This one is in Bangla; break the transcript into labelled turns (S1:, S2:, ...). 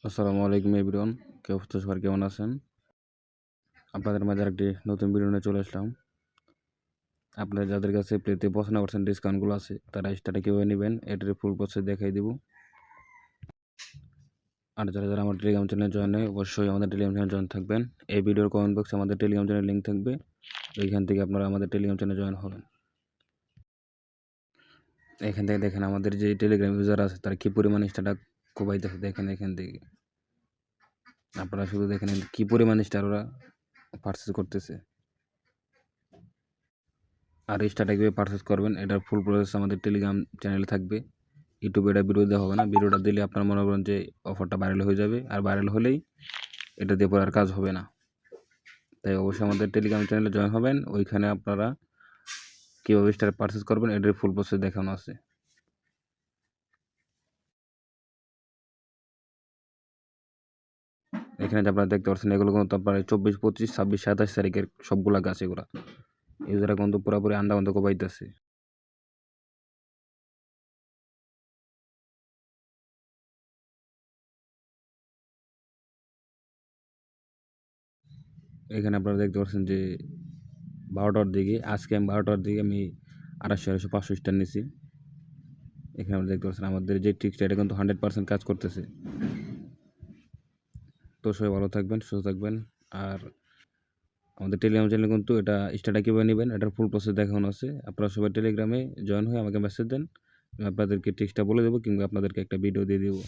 S1: আসসালামু আলাইকুম এভরিওয়ান, কি অবস্থা সবার, কেমন আছেন? আপনাদের মাঝে একটি নতুন ভিডিও নিয়ে চলে আসলাম। আপনারা যাদের কাছে প্লেতে 95% ডিসকাউন্টগুলো আছে তারা স্টার্টে কীভাবে নেবেন এটার ফুল প্রসেস দেখাই দিব। আর যারা যারা আমার টেলিগ্রাম চ্যানেলে জয়েন হয় অবশ্যই আমাদের টেলিগ্রাম চ্যানেলে জয়েন থাকবেন। এই ভিডিওর কমেন্ট বক্সে আমাদের টেলিগ্রাম চ্যানেলের লিঙ্ক থাকবে, ওইখান থেকে আপনারা আমাদের টেলিগ্রাম চ্যানেলে জয়েন হবেন। এখান থেকে দেখেন আমাদের যে টেলিগ্রাম ইউজার আছে তারা কী পরিমাণ স্টার্ট কোবাইতেছে, দেখেন এখান থেকে আপনারা শুধু দেখেন কী পরিমাণ স্টার ওরা পারচেস করতেছে। আর স্টারটা কীভাবে পারচেস করবেন এটার ফুল প্রসেস আমাদের টেলিগ্রাম চ্যানেলে থাকবে। ইউটিউবে এটা ভিডিও দেওয়া হবে না, ভিডিওটা দিলে আপনার মনে করেন যে অফারটা ভাইরাল হয়ে যাবে, আর ভাইরাল হলেই এটা দিয়ে পরে আর কাজ হবে না। তাই অবশ্যই আমাদের টেলিগ্রাম চ্যানেলে জয়েন হবেন, ওইখানে আপনারা কীভাবে স্টার পারচেস করবেন এটার ফুল প্রসেস দেখানো আছে। এখানে যে আপনারা দেখতে পাচ্ছেন এগুলো কিন্তু আপনার 24, 25, 26, 27 তারিখের সবগুলা গাছ, এগুলা ইউজাররা কিন্তু পুরোপুরি আন্দাবন্ধ কোপাইতেছে। এখানে আপনারা দেখতে পাচ্ছেন যে 12টার দিকে, আজকে আমি 12টার দিকে আমি 250, 500 স্টার নিছি। এখানে আমরা দেখতে পাচ্ছেন আমাদের যে ট্রিক্সটা এটা কিন্তু 100% কাজ করতেছে। তো সবাই ভালো থাকবেন, সুস্থ থাকবেন। আর আমাদের টেলিগ্রাম চ্যানেলে কিন্তু এটা স্টার্টটা কীভাবে নেবেন এটার ফুল প্রসেস দেখানো আছে। আপনারা সবাই টেলিগ্রামে জয়েন হয়ে আমাকে মেসেজ দেন, আমি আপনাদেরকে ট্রিক্সটা বলে দেবো কিংবা আপনাদেরকে একটা ভিডিও দিয়ে দেবো।